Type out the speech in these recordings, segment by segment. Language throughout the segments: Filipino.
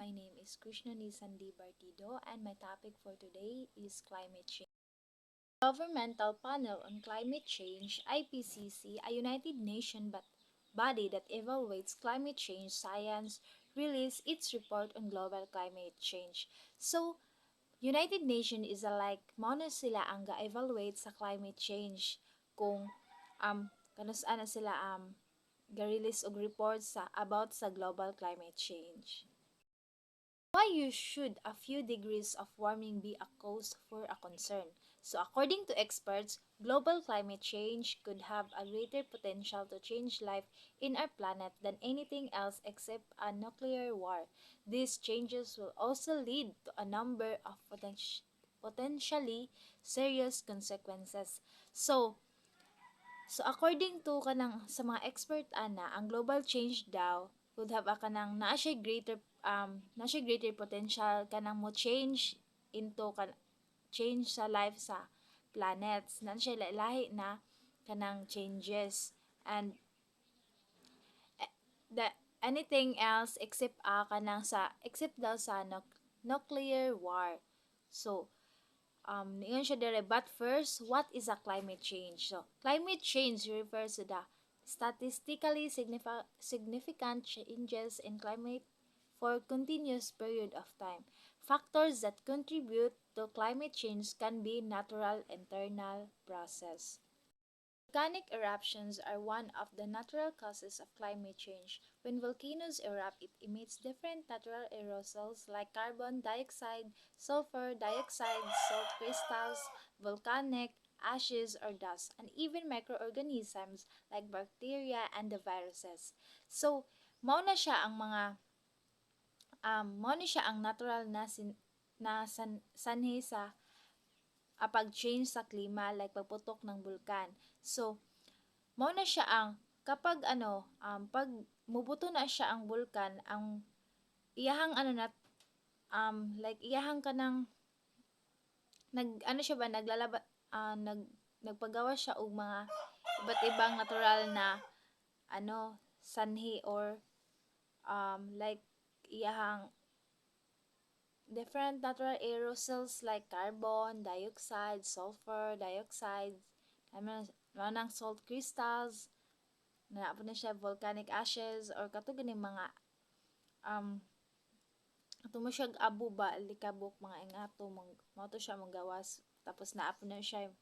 my name is Krishna Nisandi Bartido and my topic for today is climate change. Governmental Panel on Climate Change, IPCC, a United Nations body that evaluates climate change science, released its report on global climate change. So, United Nations is a like mao na sila ang ga-evaluate sa climate change kung kanus-ana sila ga-release og report about sa global climate change. Why you should a few degrees of warming be a cause for a concern? So according to experts, global climate change could have a greater potential to change life in our planet than anything else except a nuclear war. These changes will also lead to a number of potentially serious consequences. So according to kanang sa mga expert ana, ang global change daw would have a kanang na siya greater potential kanang mo change into change sa life sa planets. Na siya lahi na kanang changes and the anything else except except daw sa nuclear war. So niyon siya dire. But first, what is a climate change? So, climate change refers to the statistically significant changes in climate for continuous period of time. Factors that contribute to climate change can be natural internal process. Volcanic eruptions are one of the natural causes of climate change. When volcanoes erupt, it emits different natural aerosols like carbon dioxide, sulfur dioxide, salt crystals, volcanic ashes or dust, and even microorganisms like bacteria and the viruses. So, mao na siya ang mga mao na siya ang natural sanhi sa pag-change sa klima like pagputok ng bulkan. So, mao na siya ang kapag pag mubuto na siya ang bulkan, ang iyahang like iyahang kanang siya ba naglalaba nagpagawa siya og mga iba't ibang natural na sanhi or like iyahang different natural aerosols like carbon dioxide, sulfur dioxide, ng salt crystals, naapod na siya volcanic ashes or katong ganing mga ato mo siya abo ba likabok mga ingato mo to siya magawas tapos naapod na siya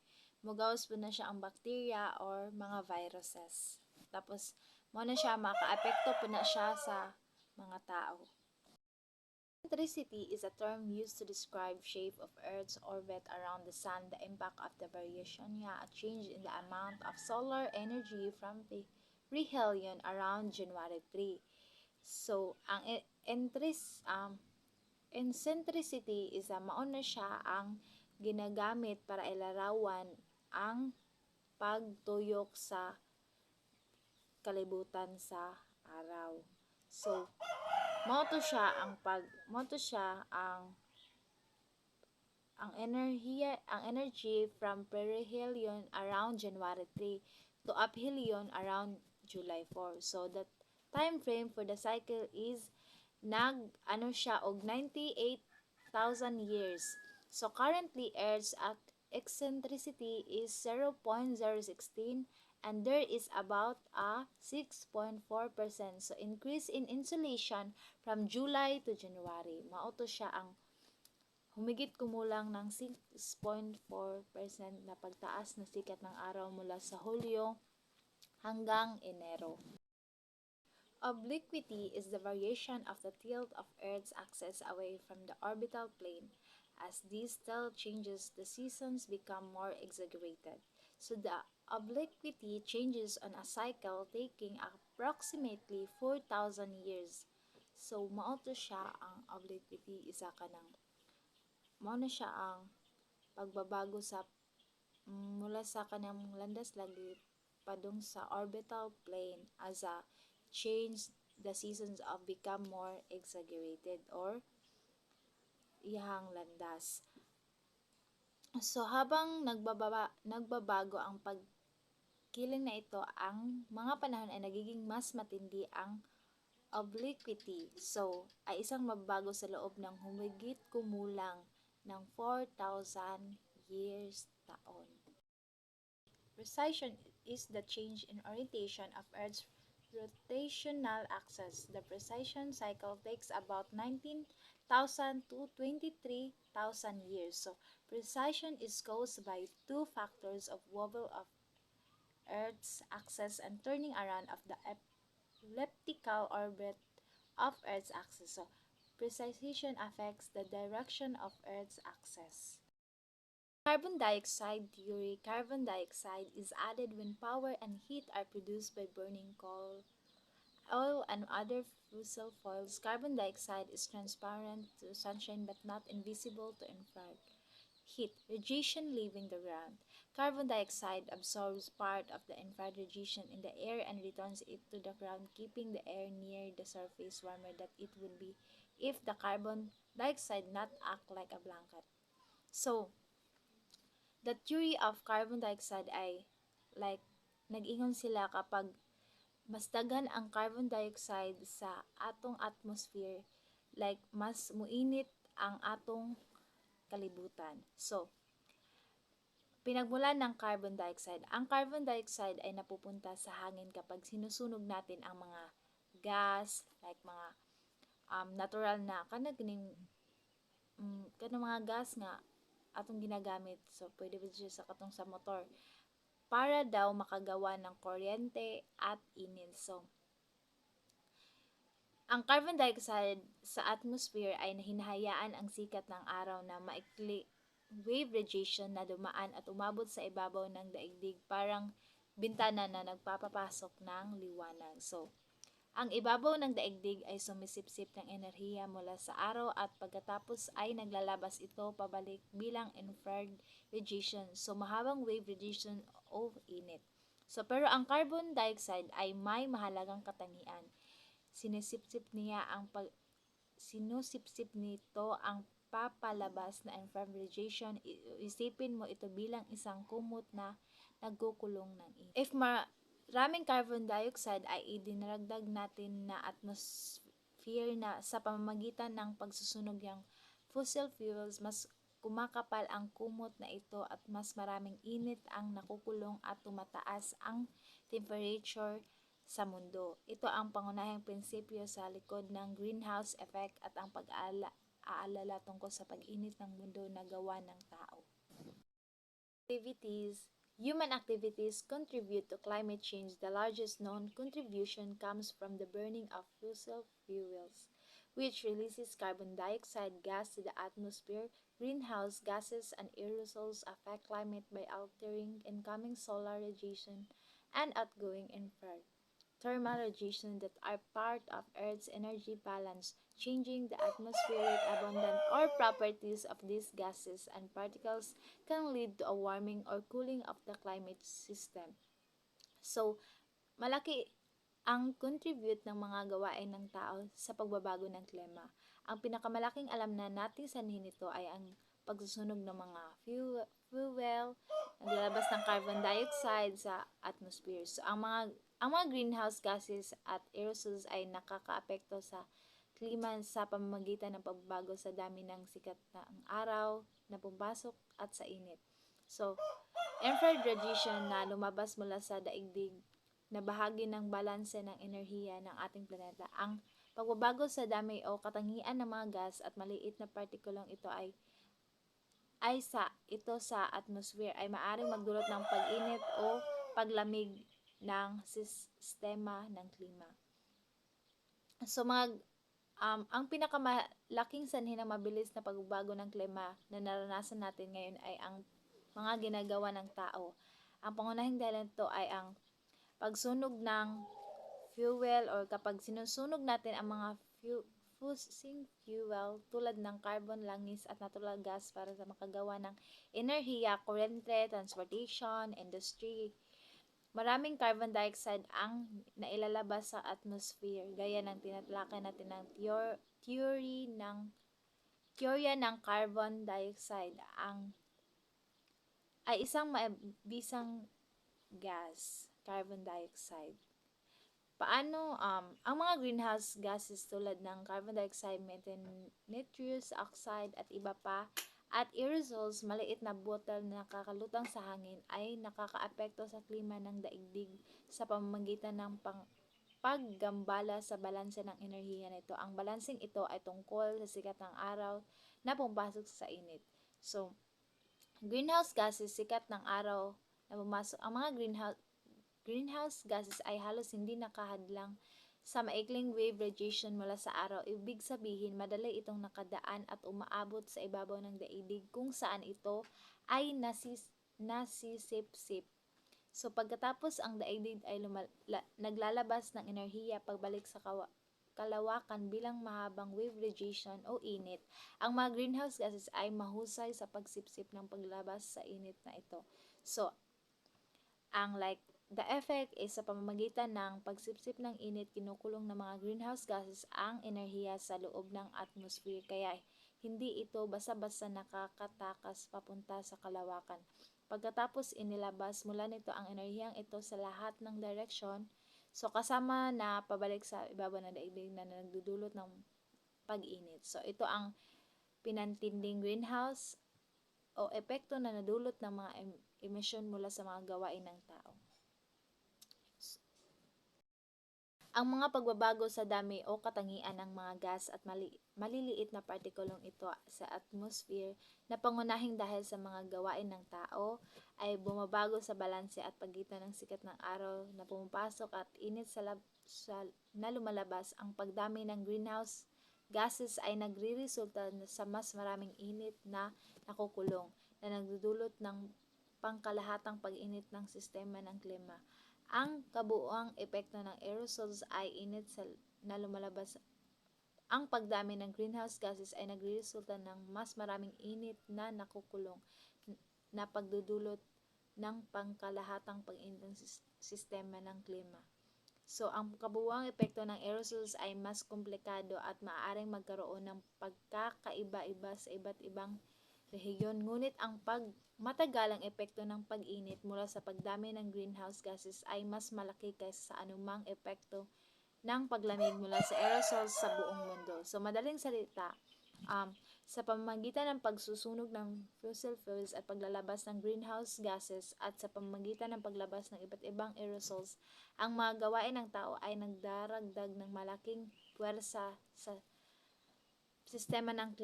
magawas po na siya ang bacteria or mga viruses. Tapos mo na siya makaapekto po na siya sa mga tao. Eccentricity is a term used to describe shape of Earth's orbit around the Sun, the impact of the variation a change in the amount of solar energy from the perihelion around January 3. So, ang eccentricity is mao na siya ang ginagamit para ilarawan ang pagtuyok sa kalibutan sa araw. So, mao to siya ang energy from perihelion around January 3 to aphelion around July 4. So the time frame for the cycle is siya og 98,000 years. So currently Earth's eccentricity is 0.016 and there is about a 6.4%. So increase in insolation from July to January. Mao to siya ang humigit kumulang ng 6.4% na pagtaas na sikat ng araw mula sa Hulyo hanggang Enero. Obliquity is the variation of the tilt of Earth's axis away from the orbital plane. As this tilt changes, the seasons become more exaggerated. So the obliquity changes on a cycle taking approximately 4,000 years. So mao to siya ang obliquity, isa ka ng mao na siya ang pagbabago sa mula sa kanang landas lagi padung sa orbital plane as a change the seasons of become more exaggerated or iyahang landas. So habang nagbabago ang pagkiling na ito, ang mga panahon ay nagiging mas matindi ang obliquity. So, ay isang mababago sa loob ng humigit kumulang ng 4,000 years taon. Precession is the change in orientation of Earth's rotational axis. The precession cycle takes about 19,000 to 23,000 years. So, precession is caused by two factors of wobble of Earth's axis and turning around of the elliptical orbit of Earth's axis. So, precession affects the direction of Earth's axis. Carbon dioxide theory. Carbon dioxide is added when power and heat are produced by burning coal, oil, and other fossil fuels. Carbon dioxide is transparent to sunshine but not invisible to infrared heat radiation leaving the ground. Carbon dioxide absorbs part of the infrared radiation in the air and returns it to the ground, keeping the air near the surface warmer than it would be if the carbon dioxide not act like a blanket. So, the theory of carbon dioxide ay like nag-ingon sila kapag mas daghan ang carbon dioxide sa atong atmosphere, like mas muinit ang atong kalibutan. So, pinagmulan ng carbon dioxide. Ang carbon dioxide ay napupunta sa hangin kapag sinusunog natin ang mga gas, like mga natural na kanang mga gas nga atong ginagamit. So, pwede ba siya sa katong sa motor para daw makagawa ng kuryente at init. So, ang carbon dioxide sa atmosphere ay hinahayaan ang sikat ng araw na maikli wave radiation na dumaan at umabot sa ibabaw ng daigdig parang bintana na nagpapapasok ng liwanag. So, ang ibabaw ng daigdig ay sumisipsip ng enerhiya mula sa araw at pagkatapos ay naglalabas ito pabalik bilang infrared radiation. So, mahabang wave radiation o init. So, pero ang carbon dioxide ay may mahalagang katangian. Sinusipsip nito ang papalabas na infrared radiation. Isipin mo ito bilang isang kumot na nagkukulong ng init. If maraming carbon dioxide ay idinaragdag natin na atmosphere na sa pamamagitan ng pagsusunog ng fossil fuels, mas kumakapal ang kumot na ito at mas maraming init ang nakukulong at tumataas ang temperature sa mundo. Ito ang pangunahing prinsipyo sa likod ng greenhouse effect at ang pag-aalala tungkol sa pag-init ng mundo na gawa ng tao. Human activities contribute to climate change. The largest known contribution comes from the burning of fossil fuels, which releases carbon dioxide gas to the atmosphere. Greenhouse gases and aerosols affect climate by altering incoming solar radiation and outgoing infrared thermal radiation that are part of Earth's energy balance, changing the atmospheric abundance or properties of these gases and particles can lead to a warming or cooling of the climate system. So, malaki ang contribute ng mga gawain ng tao sa pagbabago ng klima. Ang pinakamalaking alam na nating sanhin nito ay ang pagsusunog ng mga fuel, naglalabas ng carbon dioxide sa atmosphere. So, ang mga greenhouse gases at aerosols ay nakakaapekto sa klima sa pamamagitan ng pagbabago sa dami ng sikat ng araw na pumasok at sa init. So, infrared radiation na lumabas mula sa daigdig na bahagi ng balanse ng enerhiya ng ating planeta. Ang pagbabago sa dami o katangian ng mga gas at maliit na partikulang ito sa atmosphere ay maaaring magdulot ng pag-init o paglamig ng sistema ng klima. So, ang pinakamalaking sanhi ng mabilis na pagbabago ng klima na naranasan natin ngayon ay ang mga ginagawa ng tao. Ang pangunahing dahilan nito ay ang pagsunog ng fuel or kapag sinusunog natin ang mga fossil fuel tulad ng carbon, langis at natural gas para sa makagawa ng enerhiya, kuryente, transportation, industry. Maraming carbon dioxide ang nailalabas sa atmosphere gaya ng tinatalakay natin ng teorya ng carbon dioxide ay isang mabisang gas, carbon dioxide. Paano ang mga greenhouse gases tulad ng carbon dioxide, methane, nitrous oxide at iba pa at aerosols, maliit na butal na nakakalutang sa hangin ay nakakaapekto sa klima ng daigdig sa pamamagitan ng paggambala sa balanse ng enerhiya nito. Ang balanseng ito ay tungkol sa sikat ng araw na pumapasok sa init. So, greenhouse gases, sikat ng araw na pumasok. Ang mga greenhouse gases ay halos hindi nakahadlang sa maikling wave radiation mula sa araw. Ibig sabihin, madali itong nakadaan at umaabot sa ibabaw ng daigdig kung saan ito ay nasisip-sip. So pagkatapos ang daigdig ay naglalabas ng enerhiya pagbalik sa kalawakan bilang mahabang wave radiation o init. Ang mga greenhouse gases ay mahusay sa pagsipsip ng paglabas sa init na ito. So, the effect is sa pamamagitan ng pagsipsip ng init, kinukulong ng mga greenhouse gases ang enerhiya sa loob ng atmosphere. Kaya hindi ito basta-basta nakakatakas papunta sa kalawakan. Pagkatapos inilabas mula nito ang enerhiyang ito sa lahat ng direksyon, so kasama na pabalik sa ibabaw ng daigdig na nagdudulot ng pag-init. So ito ang pinantinding greenhouse o epekto na nadulot ng mga emisyon mula sa mga gawain ng tao. Ang mga pagbabago sa dami o katangian ng mga gas at maliliit na partikulong ito sa atmosphere na pangunahing dahil sa mga gawain ng tao ay bumabago sa balanse at pagitan ng sikat ng araw na pumapasok at init na lumalabas. Ang pagdami ng greenhouse gases ay nagriresulta sa mas maraming init na nakukulong na nagdudulot ng pangkalahatang pag-init ng sistema ng klima. Ang kabuuang epekto ng aerosols ay init na lumalabas. Ang pagdami ng greenhouse gases ay nagreresulta ng mas maraming init na nakukulong na pagdudulot ng pangkalahatang pag-init ng sistema ng klima. So, ang kabuuang epekto ng aerosols ay mas komplikado at maaaring magkaroon ng pagkakaiba-iba sa iba't ibang rehiyon. Ngunit ang matagalang epekto ng pag-init mula sa pagdami ng greenhouse gases ay mas malaki kaysa sa anumang epekto ng paglamig mula sa aerosols sa buong mundo. So, madaling salita, sa pamamagitan ng pagsusunog ng fossil fuels at paglalabas ng greenhouse gases at sa pamamagitan ng paglabas ng iba't ibang aerosols, ang mga gawain ng tao ay nagdaragdag ng malaking puwersa sa sistema ng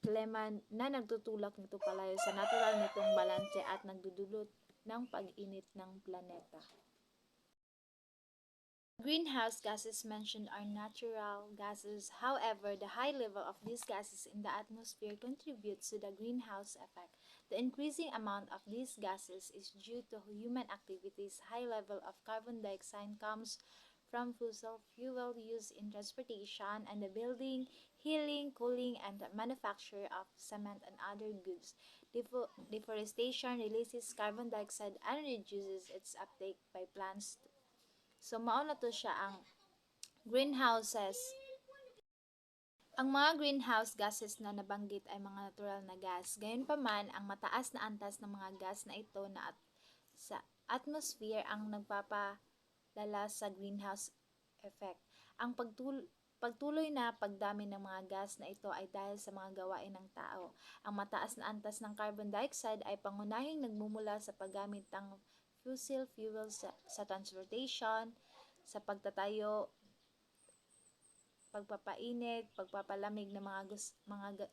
klima na nagtutulak nito palayo sa natural nitong balanse at nagdudulot ng pag-init ng planeta. Greenhouse gases mentioned are natural gases. However, the high level of these gases in the atmosphere contributes to the greenhouse effect. The increasing amount of these gases is due to human activities. High level of carbon dioxide comes from fossil fuel use in transportation and the building, heating, cooling, and the manufacture of cement and other goods. Deforestation releases carbon dioxide and reduces its uptake by plants. So, mauna to siya ang greenhouses. Ang mga greenhouse gases na nabanggit ay mga natural na gas. Gayunpaman, ang mataas na antas ng mga gas na ito na sa atmosphere ang nagpapalala sa greenhouse effect. Ang pagtuloy na pagdami ng mga gas na ito ay dahil sa mga gawain ng tao. Ang mataas na antas ng carbon dioxide ay pangunahing nagmumula sa paggamit ng fossil fuels sa transportation, sa pagtatayo, pagpapainit, pagpapalamig ng mga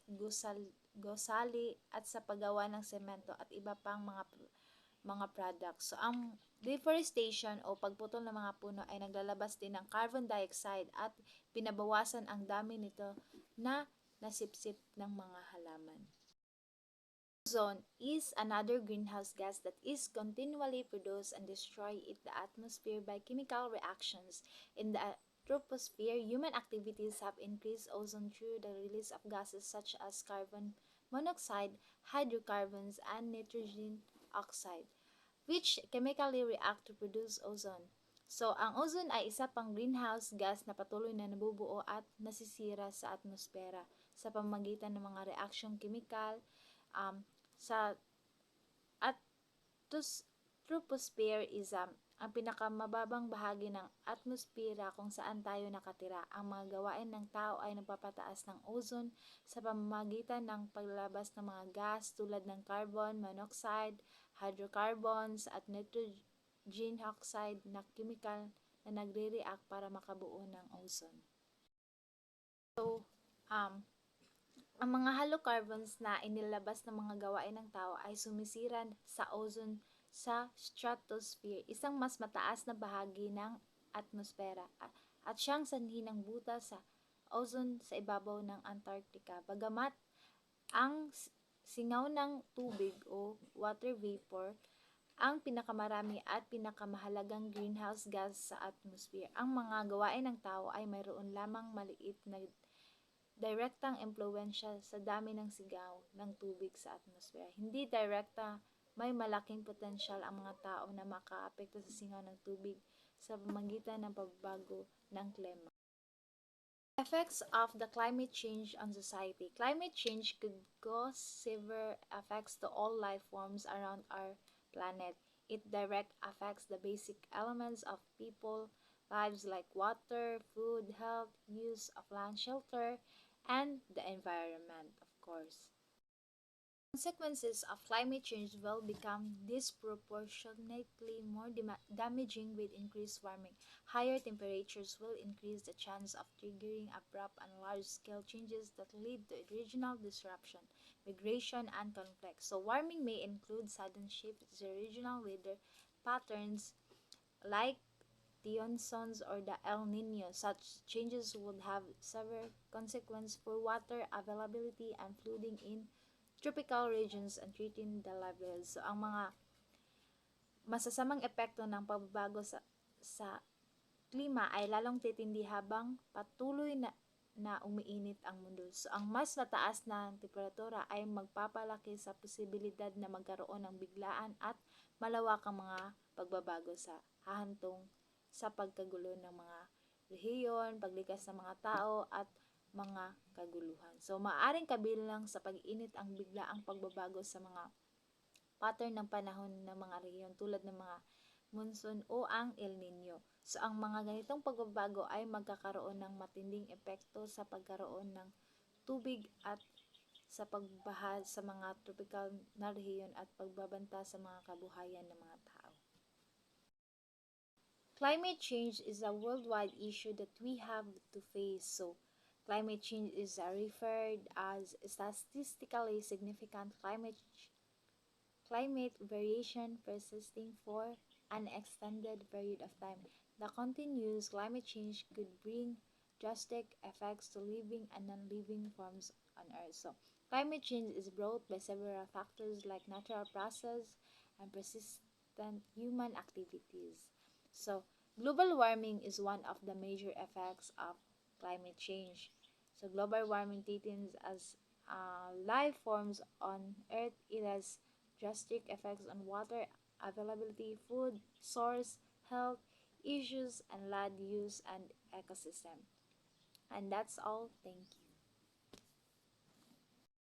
gusali at sa paggawa ng semento at iba pang mga products. So ang deforestation o pagputol ng mga puno ay naglalabas din ng carbon dioxide at pinabawasan ang dami nito na nasipsip ng mga halaman. Ozone is another greenhouse gas that is continually produced and destroyed in the atmosphere by chemical reactions. In the troposphere, human activities have increased ozone through the release of gases such as carbon monoxide, hydrocarbons, and nitrogen oxide, which chemically react to produce ozone. So, ang ozone ay isa pang greenhouse gas na patuloy na nabubuo at nasisira sa atmosfera sa pamamagitan ng mga reaksyong kemikal sa troposphere is ang pinakamababang bahagi ng atmosphere kung saan tayo nakatira. Ang mga gawain ng tao ay nagpapataas ng ozone sa pamamagitan ng paglabas ng mga gas tulad ng carbon monoxide, hydrocarbons at nitrogen oxide na chemical na nagre-react para makabuo ng ozone. So, ang mga halocarbons na inilabas ng mga gawain ng tao ay sumisira sa ozone sa stratosphere, isang mas mataas na bahagi ng atmosfera, at siyang sanhi ng butas sa ozone sa ibabaw ng Antarctica. Bagamat ang singaw ng tubig o water vapor ang pinakamarami at pinakamahalagang greenhouse gas sa atmosphere, ang mga gawain ng tao ay mayroon lamang maliit na direktang impluwensya sa dami ng sigaw ng tubig sa atmosphere. Hindi direkta, may malaking potensyal ang mga tao na makaapekto sa singaw ng tubig sa pamamagitan ng pagbabago ng klima. Effects of the climate change on society. Climate change could cause severe effects to all life forms around our planet. It direct affects the basic elements of people lives like water, food, health, use of land, shelter, and the environment, of course. Consequences of climate change will become disproportionately more damaging with increased warming. Higher temperatures will increase the chance of triggering abrupt and large-scale changes that lead to regional disruption, migration, and conflict. So warming may include sudden shifts in regional weather patterns like the monsoons or the El Nino. Such changes would have severe consequences for water availability and flooding in tropical regions and threaten the livelihoods. So, ang mga masasamang epekto ng pagbabago sa klima ay lalong titindi habang patuloy na umiinit ang mundo. So, ang mas mataas na temperatura ay magpapalaki sa posibilidad na magkaroon ng biglaan at malawakang mga pagbabago sa hahantong sa pagkagulo ng mga rehiyon, paglikas ng mga tao at mga kaguluhan. So, maaring kabilang sa pag-init ang biglaang pagbabago sa mga pattern ng panahon ng mga rehiyon tulad ng mga monsoon o ang El Nino. So, ang mga ganitong pagbabago ay magkakaroon ng matinding epekto sa pagkaroon ng tubig at sa pagbaha sa mga tropical na rehiyon at pagbabanta sa mga kabuhayan ng mga tao. Climate change is a worldwide issue that we have to face. So, climate change is referred as statistically significant climate variation persisting for an extended period of time. The continuous climate change could bring drastic effects to living and non-living forms on Earth. So, climate change is brought by several factors like natural processes and persistent human activities. So, global warming is one of the major effects of climate change. So, global warming threatens as life forms on Earth. It has drastic effects on water availability, food source, health issues, and land use and ecosystem. And that's all. Thank you.